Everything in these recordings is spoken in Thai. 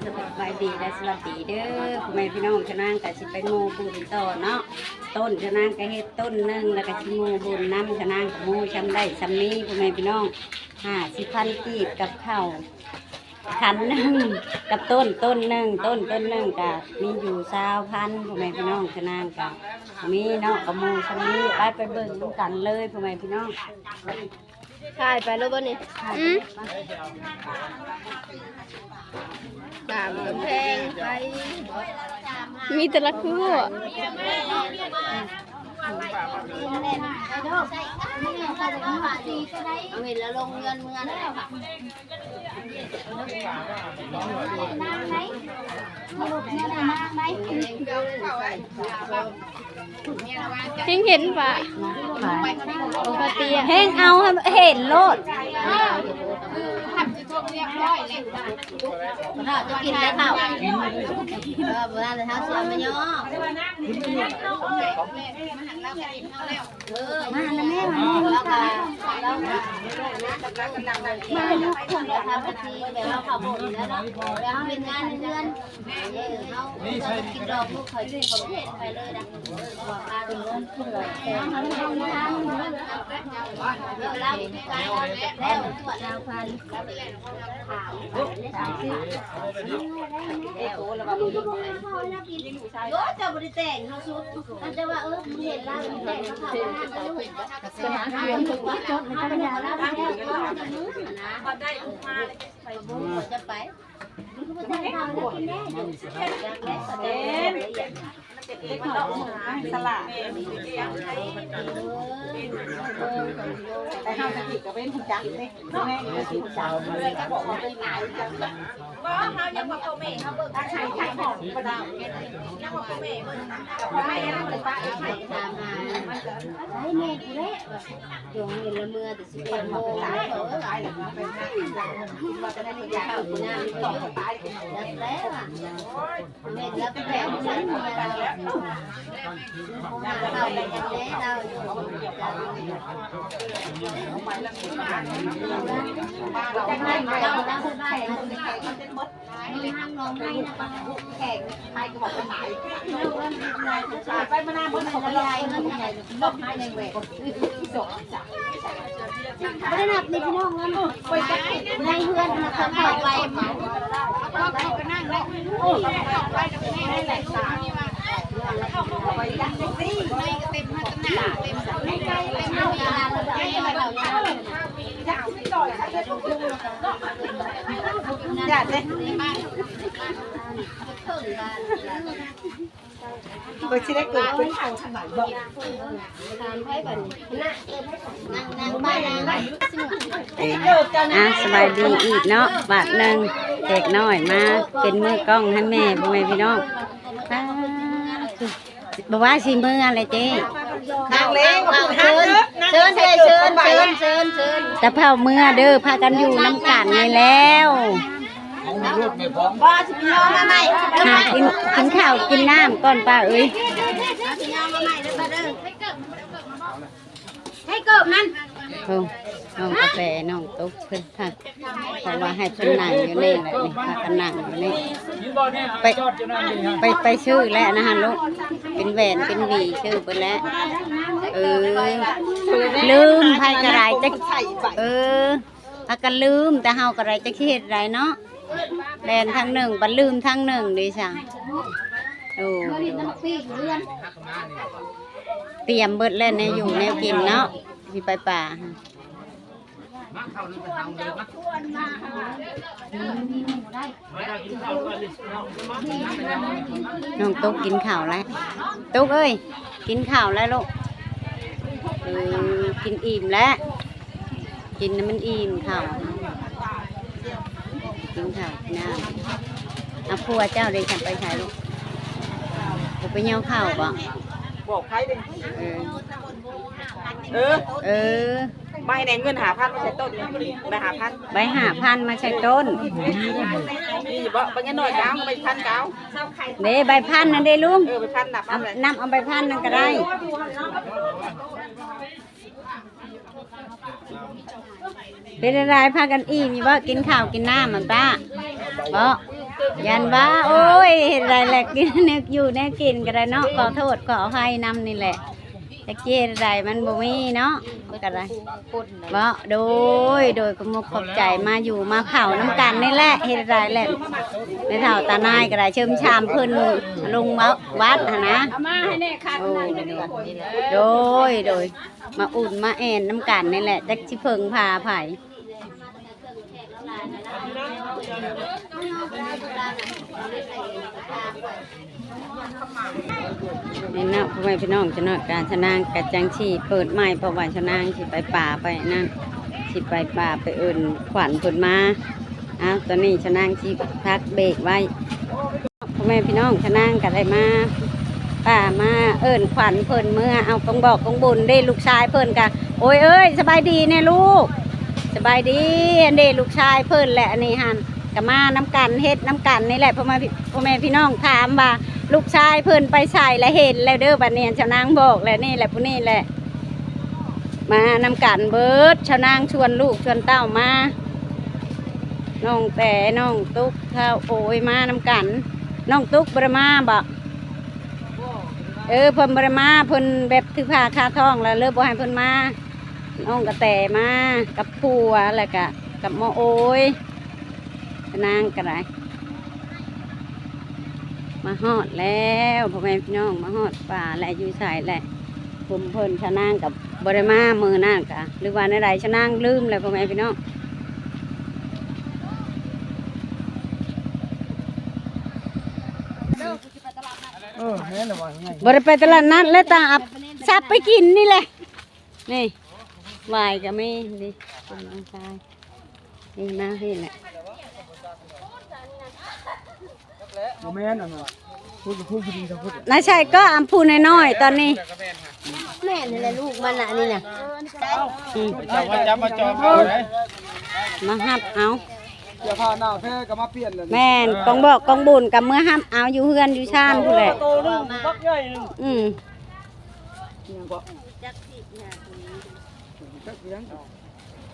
สบายดีและสวัสดีเด้อพ่อแม่พี่น้องชะนางกับสิไปโมบุญต่อเนาะต้นชะนางก็เฮ็ดต้นหนึงแล้วก็สิโมบุญน้ำชะนางกับโมช้ำได้ซ้ำนี้พ่อแม่พี่น้อง50,000กีบกับข้าวขันหนึ่งกับต้นหนึ่งต้นหนึ่งกับมีอยู่20,000พ่อแม่พี่น้องชะนางกับมีเนาะกับโมช้ำนี้ไปเบิ่งดูกันเลยพ่อแม่พี่น้อง ถ่ายไปแล้วบ่นี่ตามกำแพงไปมีแต่ละคู่เอาเห็นแล้วลงเงินแล้วค่ะเห็นปะปกติเฮงเอาเห็นโลดจะกินได้เปล่าเวลาเลยเท้าเสือมันย่อมาแล้วแม่มาแล้วค่ะแล้วมาทำพิธีแบบเราขับรถแล้วเนาะแล้วเป็นงานเดือนเรากินดอกลูกเคยกินของเทศไปเลยนะบอกมาถึงเงินขึ้นเลยแล้วตรวจดาวพันโยจะบริแต่งเขาชุดมันจะว่าเห็นแล้วแต่งเขาสนามเรียนถูกว่าจดมันจะเป็นอย่างนั้นแล้วนะพอได้มาไปบุญจะไปสลัดแต่ข้าวสกิดก็เป็นหุ่นจักรเลยแม่ก็คือหุ่นจักรเลยก็บอกว่าเป็นหลายจังก็เขายังมาโตเมย์เขาเบิกใช้หอมกระดาษยังมาโตเมย์กับพ่อแม่ยังเลยป้าใช้ตามมาใช้แม่กูเละดวงเงินละเมื่อแต่สิเป็นโมหลายหลายแล้วเป็นมาจะได้ไม่ยากหน้าต่อตายแล้วอ่ะแม่แล้วเป็นแบบฉันมาแล้วเราเป็นยังไงเราอยู่จะให้เราได้พูดได้มีห้างน้องให้นะป้าแขกใครก็บอกไปไหนไปมาหน้าบนของอะไรเงินใหญ่ลบให้ในแหวกไม่ได้นับในพี่น้องแล้วไปในเพื่อนเขาเข้าไปเขาไปนั่งเลยโอ้เข้าไปกับแม่ได้หลายสาวเข้าไปยังเต็มที่ไม่เต็มมาตำหนักเต็มไม่ใช่เต็มเวลาไม่ให้เราอยากที่ต่อยจะดูอยากเลยไปที่ได้เกิดเป็นทางขนาดบอกสบายดีอีกเนาะบาทหนึ่งเด็กน้อยมาเป็นมือกล้องให้แม่พ่อแม่พี่น้องบอกว่าสีมืออะไรเจ๊เชิญจะเผาเมื่อเด้อพากันอยู่น้ำกันนี่แล้วกินข้าวกินน้ำก่อนป้าเอ้ยให้เกิบนั่นน้องกาแฟน้องตุ๊กเพิ่นค่ะเพราะว่าให้เพิ่นนั่งอยู่นี่แหละนี่พากันนั่งอยู่นี่ไปชื่อแล้วนะฮะลูกเป็นแหวนเป็นหวีชื่อไปแล้วลืมไพ่กระไรจะพากันลืมแต่เฮากระไรจะคิดไรเนาะแลนทั้งหนึ่งบัดลืมทั้งหนึ่งดิฉันเตรียมเบิดเล่นในอยู่แนวกินเนาะมีไปป่าน้องตุ๊กกินข้าวแล้วตุ๊กเอ้ยกินข้าวแล้วลูกกินอิ่มแล้วกินมันอิ่มข้าวกินข้าวน้ำพัวเจ้าเลยฉันไปใช้ลูกไปเยี่ยวข้าวบ่บอกใครดิใบแดงเงิน5,000มาใช้ต้นใบ5,000ใบ5,000มาใช้ต้นนี่บ่ใบเงินหน่อยเก้าใบ1,000เก้าเด้ใบ1,000นั่นเด้ลุงใบ1,000นับเอาใบ1,000นั่นก็ได้เป็นอะไรพากันอิ่มมีบ่กินข้าวกินน้ำมันป้าบ่ ยันว่าโอ้ยอะไรแหละกินนึกอยู่แน่กินก็ได้เนาะขอโทษขออภัยนำนี่แหละจะเกี่ยอะไรมันบ่มีเนาะก็ได้บ่โดยขมุกขอบใจมาอยู่มาเผาน้ำกันนี่แหละเฮ็ดอะไรแหละในเฒ่าตานายก็ได้เชิมชามเพิ่นลงมาวัดหั่นนะมาให้แน่คันโดยมาอุ่นมาแอนน้ำกันนี่แหละจักสิเพิ่งพาไผนี่นะพ่อแม่พี่น้องจะนอดการชนะกระจังชีเปิดใหม่เพราะว่าชนะสิไปป่าไปนั่นสิไปป่าไปเอิญขวัญผลมาตอนนี้ชนะชีพักเบรกไว้พ่อแม่พี่น้องชนะกันได้มาป่ามาเอิญขวัญเพิ่นเมื่อเอากองบอกกองบุญได้ลูกชายเพิ่นกะโอ้ยเอ้ยสบายดีเนี่ยลูกสบายดีอันเดลูกชายเพิ่นแหละอันนี้ฮันกับมาน้ำกันเฮ็ดน้ำกันนี่แหละพ่อแม่พี่น้องถามว่าลูกชายเพิ่นไปใส่และเห็นแล้วเด้อบัดนี้ชาวนางบอกแล้วนี่แหละผู้นี้แหละมาน้ำกันเบิดชาวนางชวนลูกชวนเต้ามาน้องแต่น้องตุ๊กข้าวโอยมาน้ำกันน้องตุ๊กบรมาบอกเพิ่นบรมาเพิ่นแบบถือผ้าคาท้องแล้วเลิกบ่ให้เพิ่นมาน้องกระแตมากับผัวแล้วก็กับหมอโอยนางกระไรมาฮอดแล้วพ่อแม่พี่น้องมาฮอดป่าและอยู่ใส่แหละผมเพิ่นชะนางกับบริมามือนั่นกะหรือว่าในใดชะนางลืมเลยพ่อแม่พี่น้องบริไปตลาดนัดแล้วตาอับซับไปกินนี่แหละนี่วายก็ไม่ดีเป็นน้องชายนี่นะนี่แหละนายชายก็อัมพูน้อยๆตอนนี้แม่นี่แหละลูกมันน่ะนี่น่ะมาจอมมาฮับเอาอย่าพาหน้าแพ้ก็มาเปลี่ยนเลยแม่นกองบอกกองบุญกับเมื่อฮับเอาอยู่เฮือนอยู่ชานผู้แหละ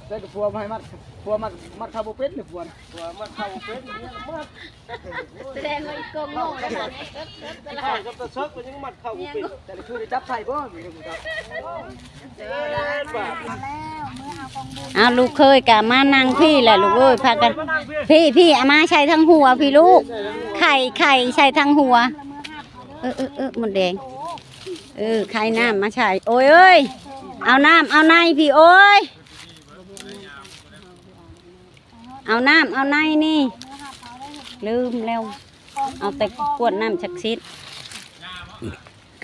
ได้กับพัวมาให้มัดข้าวเป็ดเนี่ยพัวมัดข้าวเป็ดแสดงว่าอีกกงโง่เลยข้าวกับตะเชิกมันยังมัดข้าวเป็ดแต่คือได้จับใส่บ่เอาลูกเคยกะมานั่งพี่แหละลูกเอ้ยพากันพี่อามาใช้ทั้งหัวพี่ลูกไข่ใช้ทั้งหัวหมดแดงไข่น้ำมาใช้โอ้ยเอ้ยเอาน้ำเอาในพี่โอ้ยเอาน้ำเอาในนี่ลืมแล้วเอาแต่กวดน้ำชักซิด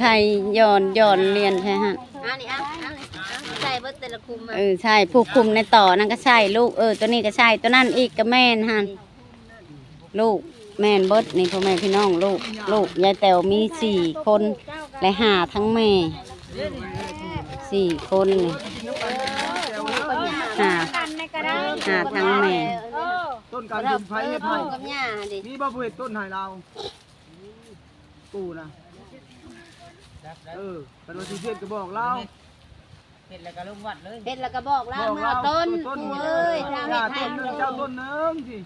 ไข่ย่อนเรียนใช่ฮะใช่เบิดแต่ละคุมใช่ผู้คุมในต่อนั่นก็ใช่ลูกตัวนี้ก็ใช่ตัวนั่นอีกก็แม่นฮะลูกแม่นเบิดนี่พ่อแม่พี่น้องลูกยายแต๋วมี4 คนและหาทั้งแม่4 คนนี่หาทั้งแม่ต้นการดินไผ่ไผ่มีบ่ผู้เห็ดต้นไผ่เรากูนะเป็นวันที่เพื่อนก็บอกเราเห็ดแล้วก็ลงวัดเลยเห็ดแล้วก็บอกเรามาต้นเอ้ยเจ้าเห็ดให้เจ้าต้นนึงสิ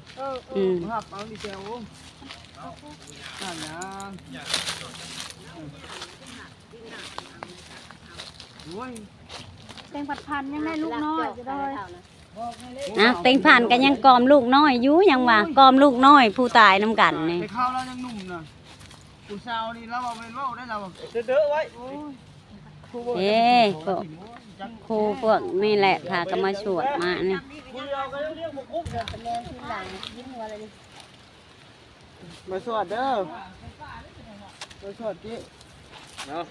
ครับเอาดิเจ้านั่นนะด้วยเต็งผัดพันยังได้ลูกน้อยจะได้เต็งผ่านกันยังกอมลูกน้อยอยู่ยังว่ากอมลูกน้อยผู้ตายน้ำกันนี่ไปเข้าแล้วยังหนุ่มนะผู้สาวนี่เราเอาเป็นว่าได้เราเด้อไว้ครูพวกนี่แหละพากันมาสวดมาเนี่ยมาสวดเด้อมาสวดจีเนาะ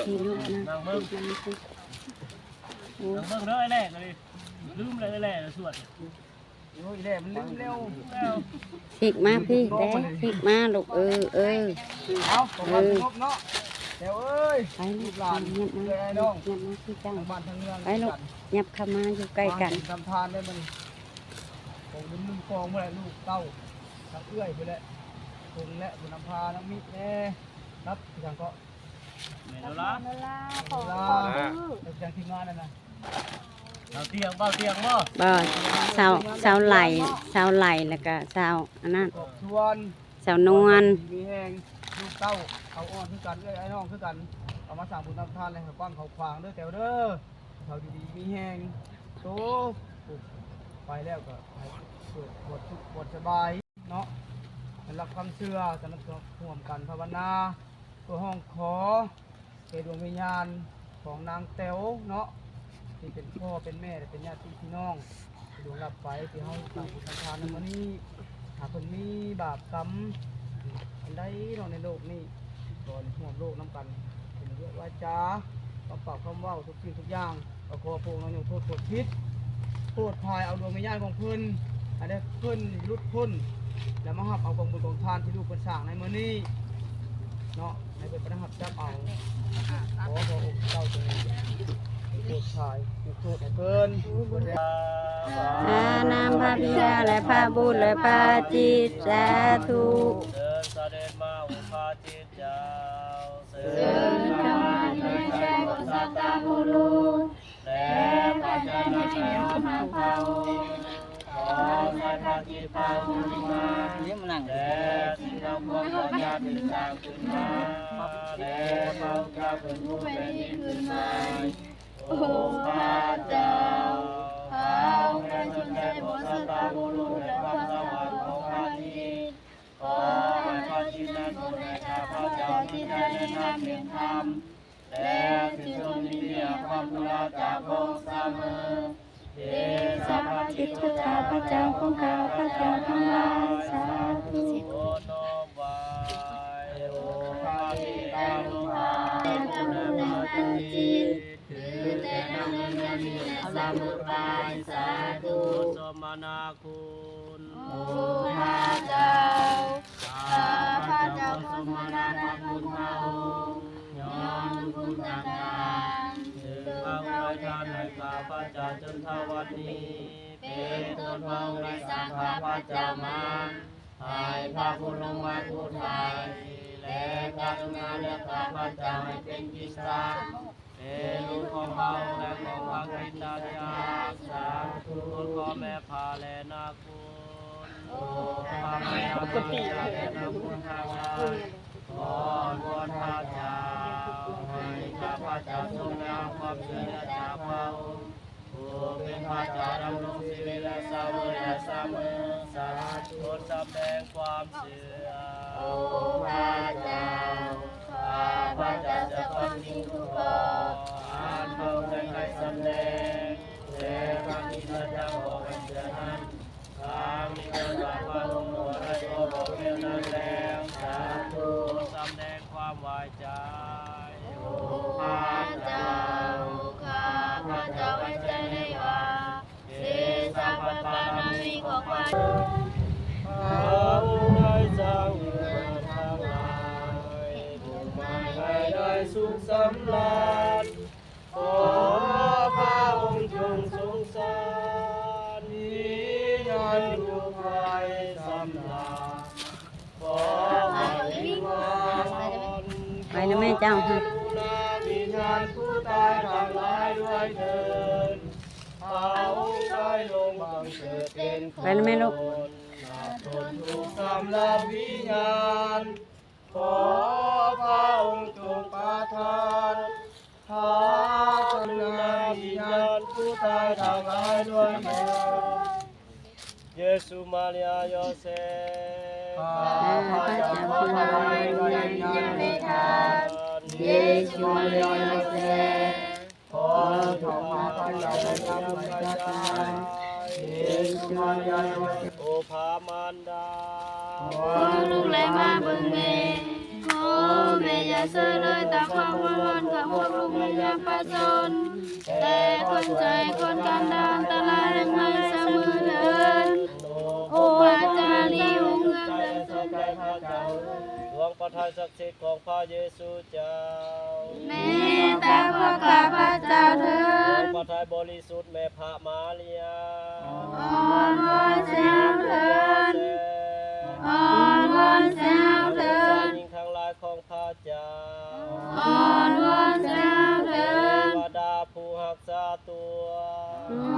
ที่ลูกนะเบิ่งเด้อไอ้แรกเลยลืมเลยไอ้แรกสวดโอ้ยแรกมันลืมเร็วถิกมาพี่เด้ถิกมาลูกเอาเนาะเดี๋ยวเอ้ยไปลูกหลานเงียบมาพี่จังบ้านทางเมืองไปลูกเงียบเข้ามาอยู่ใกล้กันทำทานได้มันผมเป็นลุงกองเมื่อไรลูกเต้าทักเอื้อยไปแล้วคงและบุญนำพาน้ำมิตรแน่รับจังก็ขอจังทีมงานนั่นนะ เอาเตียงเบาเตียงบ่ บ่สาวไหลแล้วก็สาวอันนั้น ชวน สาวนวล มีแหงลูกเต้าเอาอ่อนคือกันไอ้น้องคือกันเอามาสั่งบุญทำทานเลยกว้างเขาขวางเด้อแถวเด้อเขาดีๆมีแหงโตไปแล้วก็ให้เกิดปวดทุกข์ปวดสบายเนาะเป็นหลักความเชื่อจะนับร่วมกันภาวนาตัวห้องขอเกิดดวงวิญญาณของนางแต๋วเนาะที่เป็นพ่อเป็นแม่และเป็นญาติพี่น้องดวงรับไปที่เฮาสั่งบุญทำทานในวันนี้หากคนมีบาปกรรมอันใดเนาะในโลกนี้ก่อนห่วมโลกน้ำกันเป็นเรื่องวาจาคำปากคำเว้าทุกสิ่งทุกอย่างก็ขอพระองค์เราโทษโทษพิษโทษพายเอาดวงวิญญาณของเพิ่นอันได้เพิ่นรุดพ้นแล้วมาหับเอากองบุญกองทานที่ลูกเพิ่นสร้างในมื้อนี้เนาะให้เพิ่นประหับจับเอาขอพระองค์เจ้าจงโปรดพายโทษให้เพิ่น พานามพระบิดาและพระบุตรและพระจิตสาธุ เดินเสด็จมาอุปาจิตเจ้าเส เดินเข้ามาด้วยใจของสัตตาบุรุษ และพระเจ้าในพระองค์พระองค์ขอใส่พระจิตพระองค์มาและสิ่งทั้งปวงขอญาติสร้างขึ้นมาและพระเจ้าเป็นผู้เป็นที่ขึ้นมาโอ้พระเจ้าข้าพระชนใจบนสัตตาบุรุษและความสวรรค์ของพระจิตขอให้พระจิตนั้นบนในข้าพระเจ้าที่ได้แนะนำเพียงธรรมและที่ทรงมีเดียความรู้จากพระองค์เสมอเดชะพระจิตทุกข้าพระเจ้าของข้าพระเจ้าทั้งหลายสาธุโอโนบายโอพระบิดาโลกาผู้นำพระจิตคือแต่นำเงินมีและสมุทรไปสาธุสมนาคุณโอพระเจ้าข้าพระเจ้าสมนาคุณพระองค์ย้อนคุณต่างๆถึงพระอุทัยทานให้ข้าพระเจ้าจนทวันนี้เป็นต้นพระอุทัยสร้างข้าพระเจ้ามาให้พระคุณลงมาพูดไทยและการงานและข้าพระเจ้าให้เป็นกิจการเป็นลูกของเราและของพระกิตาจารย์สาธุขอแม่พาและนาคุณโอ้พระแม่ปกติและนาคุณทางาขอวอนพระเจ้าให้ข้าพระเจ้าทรงนำความเชื่อจากพระองค์ผู้เป็นพระเจ้าดำรงชีวิตและสาวกและสามมือสาธุแสดงความเชื่อโอ้พระเจ้าข้าพระเจ้าจะฟังสิ่งทุกข้ออ่านเข้าใจให้สำเร็จและพระกิตาจารย์บอกเป็นเช่นนั้นทางนี้ก็จะพระองค์หนวดและก็บอกเพียงนั้นแล้วสาธุแสดงความไว้ใจโอ้พระเจ้าข้าพระเจ้าไว้ใจในว่าเดชะพระบารมีของพระพระองค์ได้สร้างเมืองทั้งหลายผู้มาให้ได้สุขสำราญขอพระองค์จงทรงสารนิยานทุกไว้สำราญขอพระวิงวอน ไปนะแม่เจ้าค่ะ วิญญาณผู้ตายทั้งหลายด้วยเถิดเขาได้ลงบังเกิดเป็นคน ไปนะแม่ลูก ทนถูกสำลับวิญญาณขอพระองค์จงประทานพระกรุณาวิญญาณผู้ตายทั้งหลายด้วยเถิดเยซูมาริยาโยเซฟ ข้าพระเจ้าถวายดวงวิญญาณให้ทานเยซูมาริยาโยเซฟขอจงมาพระเจ้าได้ทำให้ได้ตายเยซูมาริยาโยเซฟ โอภามารดา ขอลูกไหลมาเบิ่งแม่ขอแม่อย่าเสื่อเลยตามความวุ่นวายกับพวกลูกไม่อยากประสนแต่คนใจคนกันดานตรายไม่เสมอเลยโอ้อาจารย์ลิวเงินเดินสนใจพระเจ้า ดวงประทานศักดิ์สิทธิ์ของพระเยซูเจ้า แม่ตาพระข้าพระเจ้าเถิ ดว ด งประทานบริสุทธิ์แม่พระมาเรีย อ่อนวอนแซวเถิดอ่อนวอนแซวเถิด ยิ่งทั้งหลายของพระเจ้า อ่อนวอนแซวเถิ เท ด วดาผู้รักษาตัว อ่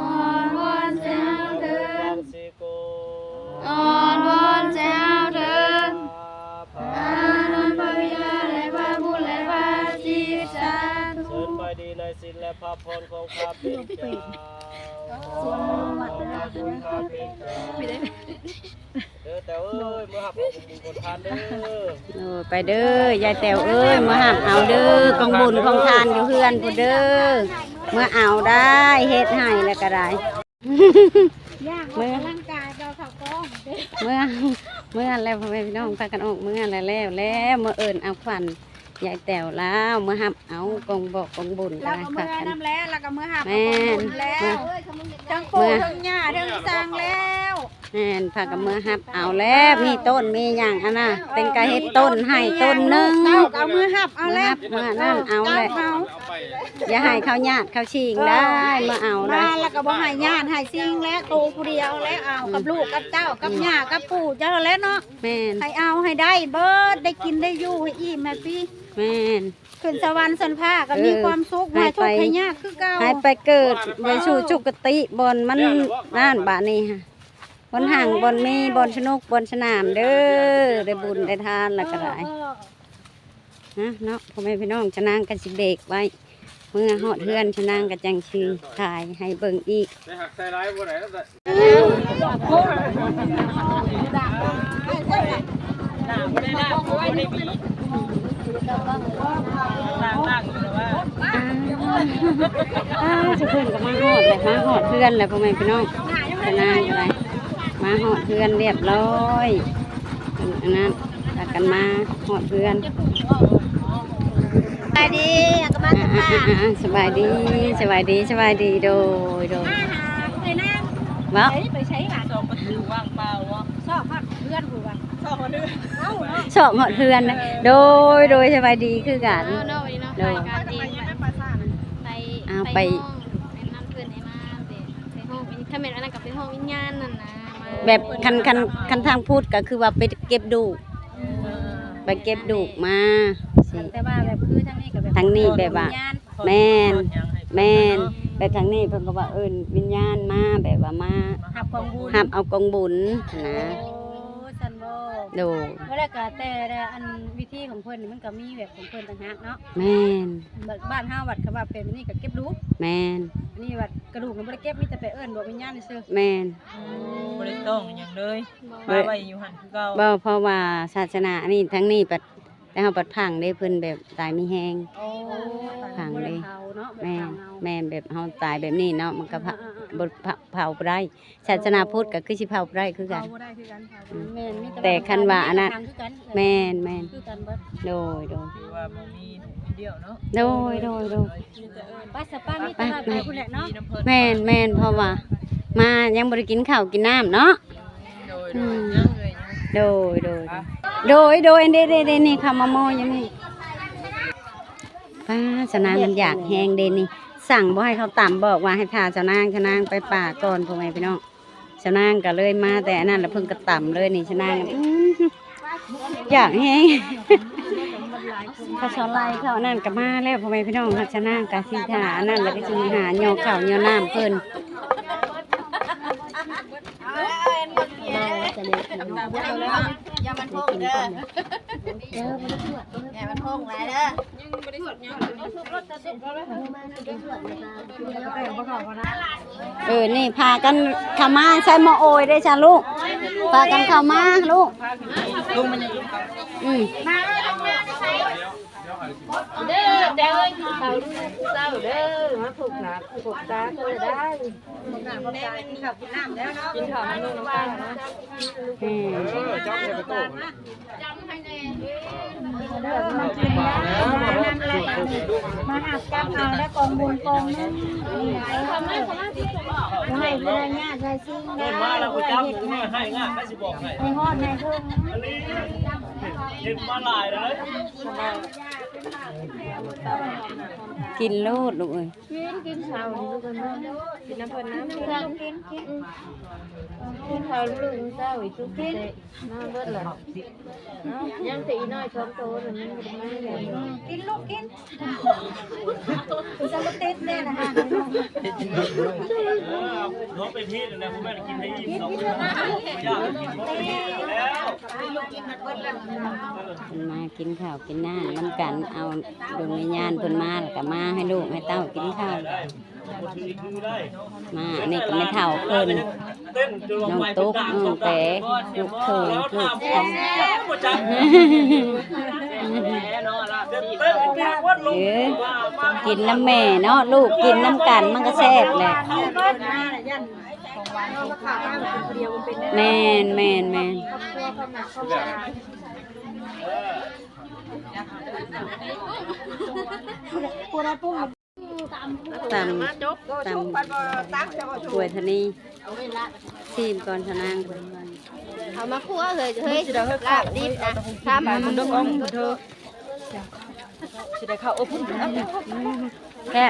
ข้าพรของข้าเป็นเจ้าขอข้าเป็นเจ้าเด้อแต่เอ้ยมาหับเอาบุญคนทานเด้อ ไปเด้อยายแต๋วเอ้ยมาหับเอาเด้อกองบุญของทานอยู่เฮือนผู้เด้อเมื่อเอาได้เฮ็ดให้แล้วก็ได้เมื่อร่างกายเราขับก้องเมื่อแล้วพ่อแม่พี่น้องพากันออกเมื่อแล้วเมื่อเอิญเอาขวัญยายแต๋วแล้วเมื่อหับเอากองบอกกองบุญ แล้ว นะ ก็ ค่ะ เมื่อน้ำแล้วแล้วก็เมื่อหับ แม่ แล้วทั้งปูทั้งหญ้าทั้งสร้างแล้ว แม่นพากันเมื่อหับเอาแล้วมีต้นมีอย่างอันน่ะเป็นกระเฮ็ดต้นให้ต้นหนึง เอามือหับเอาแล้ว เมื่อนั่นเอาเลยอย่าให้เขาญาติเขาชิงได้เมื่อเอาได้ มาแล้วก็บ่ให้ญาติให้ซิงแล้วโตผู้เดียวแล้วเอากับลูกกับเจ้ากับย่ากับปู่เจ้าแล้วเนาะ แม่น ให้เอาให้ได้เบิดได้กินได้อยู่ให้อิ่มแม่พี่ แม่น ขึ้นสวรรค์สันผ้าก็มีความสุขให้ทุกข์ให้ยากคือเก่า ให้ไปเกิดไปสู่จุกติบนมันนั่นบานี้ค่ะบนห่างบนมีบนสนุกบนสนามเด้อได้บุญได้ทานแล้วก็ได้นะเนาะพ่อแม่พี่น้องชะนางกันสิเบรกไว้เมื่อหอดเฮือนชะนางกันจังชีถ่ายให้เบิ่งอีก ได้หักใส่ร้ายบ่ได้แล้วแต่สุเพื่อนก็มาหอดเลยมาหอดเพื่อนเลยพ่อแม่พี่น้องชะนางอะไรมาหอดเพื่อนเรียบร้อยอันนั้นพากันมาหอดเพื่อน สบายดีก็มาจากบ้าน สบายดีสบายดีสบายดีโดยไปนั่ง ว้าว ไปใช้หาสอบประตูว่างเปล่าวะสอบพักเพื่อนกูวะสอบมาเดือนเอ้า ชอบหอดเพื่อนนะโดยสบายดีคือกัน เนาะวันนี้เนาะไปกันเองไปนั่นเพื่อนให้มาไปห้องถ้าเป็นอันนั้นกับเป็นห้องวิญญาณนั่นนะ แบบคันทางพูดก็คือว่าไปเก็บดูกไปเก็บดูกมาสิ แต่ว่าแบบคือทางนี้กับแบบ ทางนี้แบบว่าแม่นแบบทางนี้เพิ่นก็ว่าวิญญาณมาแบบว่ามา หับกองบุญ ห้ามเอากองบุญนะ โอ้สันโบ โดย เมื่อไรก็แต่อันวิธีของเพิ่นนี่มันก็มีแบบของเพิ่นต่างหากเนาะ แม่น บ้านเฮาวัดเขาว่าเป็นนี่ก็เก็บลูก แม่น อันนี้วัดกระดูกมันบ่ได้เก็บมีแต่ไปเอิ้นดวงวิญญาณซื่อ แม่น บ่ได้ต้องหยังเลยมาไว้อยู่หั่นคือเก่า บ่เพราะว่าศาสนานี่ทั้งนี้ปัดแต่เฮาปัดพังได้เพิ่นแบบตายมีแฮง โอ้ ขังเลย เผาเนาะแบบ แม่น เผาเฮา แม่นแบบเฮาตายแบบนี้เนาะมันก็บ่เผาบ่ได้ศาสนาพุทธก็คือสิเผาบ่ได้คือกัน เผาบ่ได้คือกันเผาบ่ได้แม่นมี แต่คันว่าอันนั้น คือกัน แม่น คือกันเบิด โดย คือว่าบ่มีเดียวเนาะ ป้าสป้ามีแต่ว่าไปพุ่นแหละเนาะ มีน้ำเพิ่น แม่นเพราะว่ามายังบ่ได้กินข้าวกินน้ำเนาะ โดยยังเลยยัง โดยเด้นี่ข้าวมะม่วงยังนี่ป้าสนางมันอยากแฮงเด้นี่สั่งบ่ให้เขาต่ำบอกว่าให้ทาเจ้านางไปป่าก่อนพ่อแม่พี่น้องเจ้านางก็เลยมาแต่อันนั้นแล้วเพิ่งก็ต่ำเลยนี่เจ้านางอยากแฮงเขาชอนไล่เขาอันนั่นก็มาแล้วพ่อแม่พี่น้องเจ้านางก็สิหาอันนั้นแล้วก็สิหาเหนียวข้าวเหนียวน้ำเพิ่น อย่ามันพงเด้ออย่ามันพงหลายเด้อยังบ่ได้สดยังรถจะสุกแล้วนี่พากันเข้ามาใส่หม้อโอยได้จ้ะลูกพากันเข้ามาลูก ลุงมันยัง เด้อเด้อเขาเศร้าเด้อมาผูกหนาผูกตาก็ได้ กินข้าวกินน้ำแล้วเนาะ กินข้าวมันนุ่มน้ำตาลนะ จับให้ประตู มาหักกันเอาแล้วกองบุญกองนึงให้พนักงานใส่ซิ่งได้ มาแล้วกูจับกูให้ง่ายก็สิบอกให้ ให้ฮอดให้พึ่ง เห็นมาหลายเลย กินโลดลูกเอ้ย กินข้าวนี่ลูกกันเนาะกินน้ำเพิ่นน้ำ กิน กินข้าวลูกเศร้าอีกทุกทีน้ำเบิดล่ะยังตีน้อยช้อนโตนั่นมันบ่ได้เลย กินลูกกินจะมาติดแน่นะคะ น้องเป็นพี่นะคุณแม่กินให้อิ่มน้องไม่ยากกินหมดแล้ว มากินข้าวกินน้ำน้ำกันเอาดวงวิญญาณเพิ่นมาแล้วก็มาให้ลูกให้เต้ากินข้าวมาอันนี้ก็ไม่เท่าเพิ่นน้องตุ๊กน้องแต่ลูกเขยลูกกันกินน้ำแม่เนาะลูกกินน้ำกันมันก็แซ่บแหละแม่นแม่นแม่นตำกล้วยทะนีทีมก่อนทนาง เอามาคั่วเลยเฮ้ยลาบดิบนะทำมันดกองเธอ สิได้เข้าพุ่น แค่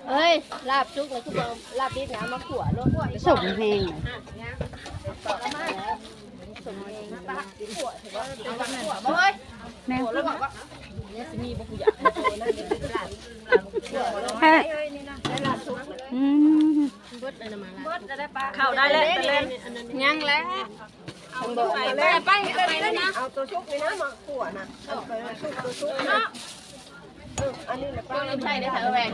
เฮ้ยลาบจุกเลยคือลาบดิบนะมาขั่วลง ส่งแห้ง เฮ้ย แม่แค่เข้าได้แล้วเล่น ยังแล้วไปแล้วนะ เอาตัวชุบนี่นะมาขั่วนะเอาไปชุบตัวชุบนะอันนี้แหละป้า ไม่ใช่ได้เถอะแหวน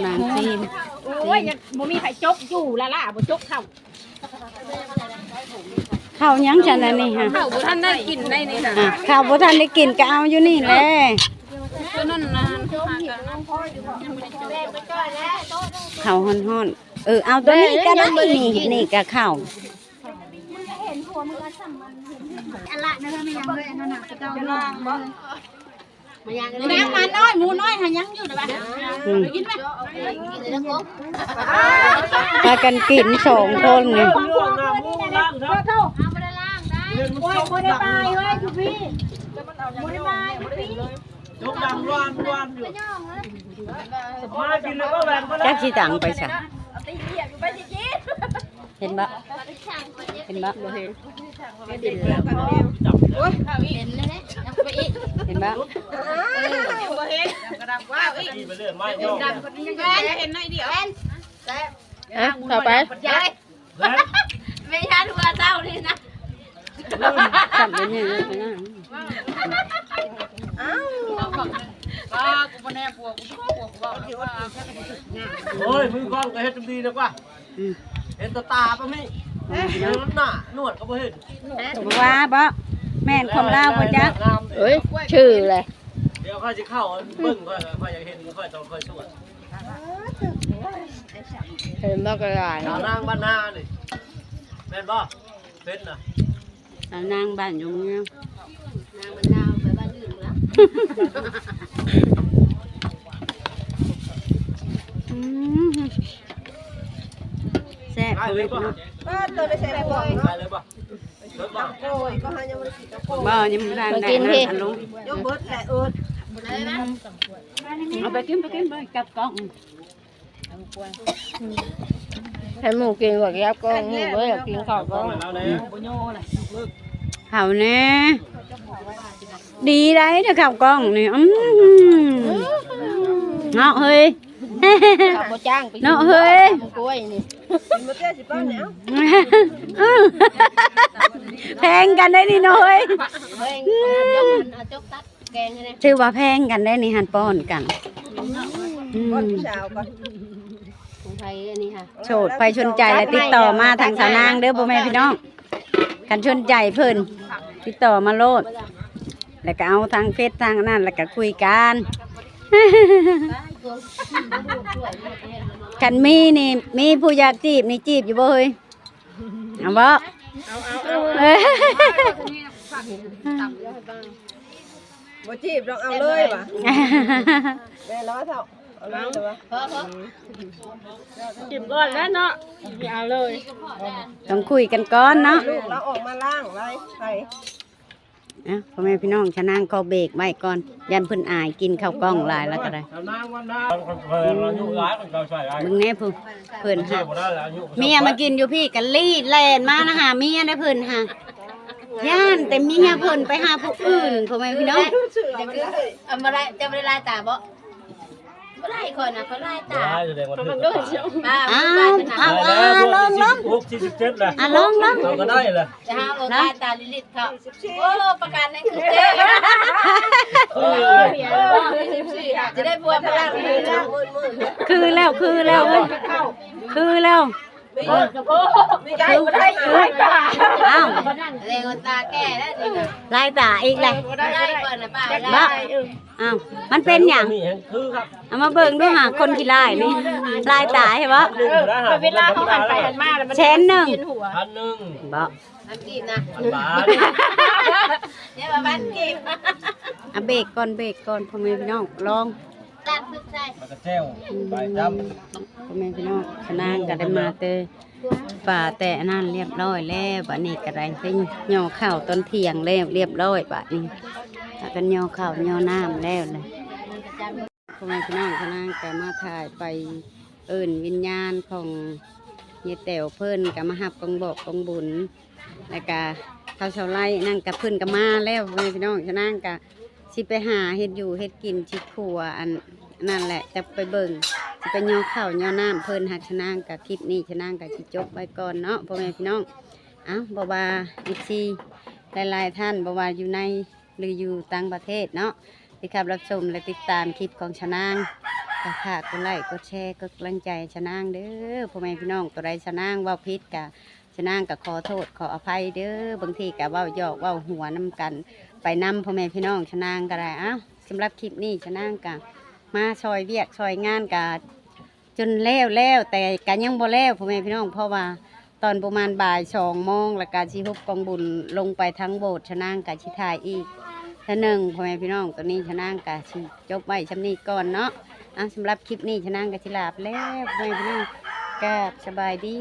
นางซีม โอ้ยบ่มีไผจกอยู่ละล่ะบ่จกเข้า ข้าวยังฉันอันนี้ฮะ เข้าบ่ทันได้กินได้นี่น่ะ ข้าวบ่ทันได้กินก็เอาอยู่นี่แหละ ตัวนั้นน่ะ ข้าวฮ้อนๆเอาตัวนี้ก็ได้นี่ก็ข้าว นางมาน้อยหมูน้อยหายังอยู่น่ะบ่กินไหม พากันกิน2คนนี่ ยกดังร้อนร้อนอยู่มากินแล้วก็แหวนก็ได้ จักสิตังไปซะเห็นบ่เห็นบ่เห็นบ่ บ่เห็นกระดับว้าวอีก ไปเรื่อยไม่ย่อ ดับคนนี้ยังเห็นหน่อยเดียว ต่อไป ยาย แล้ว ไม่ใช่ทุกเจ้านี่นะ จับไปนี่เลยไปนะ ป้ากูบ่แน่ปวกกูปวกว่า โอ้ยมือกล้องก็เฮ็ดดีนะกว่าเห็นตาป่ะมี่เห็นหน้านวดก็บ่เห็น ว่าบ่แม่นความลาวบ่จ๊ะ เฮ้ยชื่อเลย เดี๋ยวค่อยจะเข้าเบิ่งค่อยอยากเห็นค่อยต้องค่อยสวด เห็นบ้ากระไร ดาวนางบ้านนานี่แม่นบ่เป็นน่ะ นางบ้านอยู่เงี้ย นางมันดาวไปบ้านอื่นแล้ว แซ่บ ได้เลยป่ะ ป้าตัวได้ใช้ได้บ่ ได้เลยป่ะรถป่ะ โอ้ยก็หายังบ่ได้กินกับโอ้ บ่ยังบ่ทันได้นะลุง ยกเบิดแหละเอิ้น เอาไปกินไปกับกล้อง ให้หมูกินกว่าแก้วก็หมูเลยกินข้าวก็ แล้วเลย เขาแน่ดีได้เด้อข้าวกล้องนี่เนาะเฮ้ย ข้าวโพจ้างไป เนาะเฮ้ย กล้วยนี่ กินบ่เตี้ยสิป้าเนี่ย แพงกันได้นี่เนาะเฮ้ย เฮ้ยจกตัดแกงนี่ ชื่อว่าแพงกันได้นี่หันป้อนกัน ก่อนผู้สาวก่อน ของไทยอันนี้ค่ะ โฉดไปชนใจแล้วติดต่อมาทางสาวนางเด้อพ่อแม่พี่น้องกันชนใจเพิ่นติดต่อมาโลดแล้วก็เอาทางเฟซทางนั่นแล้วก็คุยกันกันนี่มีผู้อยากจีบนี่จีบอยู่บ่เฮ้ยเอาบ่ บ่จีบลองเอาเลยว่ะแม่ล้อเถอะเอาเลยเถอะ จิบก่อนแล้วเนาะเอาเลย ต้องคุยกันก่อนเนาะ ลูกเราออกมาล่างไว้ไป พ่อแม่พี่น้องชะนางเขาเบรกไว้ก่อนยันเพิ่นอายกินข้าวกล้องหลายแล้วก็ได้ ดาวนางบ้านนาเพิ่นอายุหลายคนเราใส่ได้ มึงแน่เพิ่น เจ็ หา บบ่ได้อายุ เมียมากินอยู่พี่กันรีดแลนมานะหาเมียได้เพิ่นหาย่านแต่เมียเพิ่นไปหาผู้อื่นพ่อแม่พี่น้อง เอามาได้จะไม่ได้ลายตาบ่ ไล่คนน่ะเขาไล่ตา แสดงว่าถึง ป้า อ้า ป้าว ชนะ ลอง 46 47แล้ว ลอง เราก็ได้เลย จะหาโอกาสตาลิลิตเขาโอ้ประกันนั่นคือเจ๊ จะได้บวชพลังเลยนะ คือแล้วเว้ยคือแล้ว ไม่ได้ไม่ได้ไม่ได้ อ้าว เรงตาแก่แล้วนี่นะ ลายตาอีกเลย ไล่ก่อนนะป้า บ่อ้าวมันเป็นหยัง นี่คือครับ เอามาเบิ่งดูหาคนที่ลายนี่ลายตาใช่บ่ เวลาเขาหันไปหันมา แสนหนึ่ง 1,000 บ่ อันกีบนะ บาท เนี่ยมาบ้านกีบ เอาเบรกก่อนพ่อแม่พี่น้องลอง ตัดสุดใจ มันก็แจ้วไปจ พ่อแม่พี่น้องชนะก็ได้มาเตป่าแต่อันนั้นเรียบร้อยแล้วบัดนี้ก็ได้สิย่อข้าวตอนเที่ยงแล้วเรียบร้อยบัดนี้ถ้ากันย่อข้าวย่อน้ำแล้วเลยพ่อแม่พี่น้องชนะก็มาถ่ายไปเอิ้นวิญญาณของเยแต๋วเพิ่นก็มาหับกองบอกกองบุญแล้วก็ข้าวเสาไร่นั่นก็เพิ่นก็มาแล้วพ่อแม่พี่น้องชนะก็สิไปหาเฮ็ดอยู่เฮ็ดกินชิครัวอันนั่นแหละจะไปเบิ่งสิไปย่อข้าวย่อน้ำเพิ่นหักชนะกับคลิปนี้ชนะกับสิจบไว้ก่อนเนาะพ่อแม่พี่น้องบ่ว่าอีกทีหลายๆท่านบ่ว่าอยู่ในหรืออยู่ต่างประเทศเนาะที่ครับรับชมและติดตามคลิปของชนะก็ฝากกดไลค์กดแชร์กดกำลังใจชนะเด้อพ่อแม่พี่น้องตัวใดชนะว่าผิดกับชนะกับขอโทษขออภัยเด้อบางทีกับว่าหยอกว่าหัวน้ำกันไปนำพ่อแม่พี่น้องชนะก็ได้สำหรับคลิปนี้ชนะกับมาซอยเวียกซอยงานกับจนแล้วแต่กันยังบ่แล้วพ่อแม่พี่น้องเพราะว่าตอนประมาณบ่าย2 โมงแล้วก็สิฮุบกองบุญลงไปทั้งโบสถ์ชนะกับชิทายอีกท่านึงพ่อแม่พี่น้องตอนนี้ชนะกับสิจบไว้ชำนี้ก่อนเนาะสำหรับคลิปนี้ชนะกับชิลาบแล้วพ่อแม่พี่น้องก็สบายดี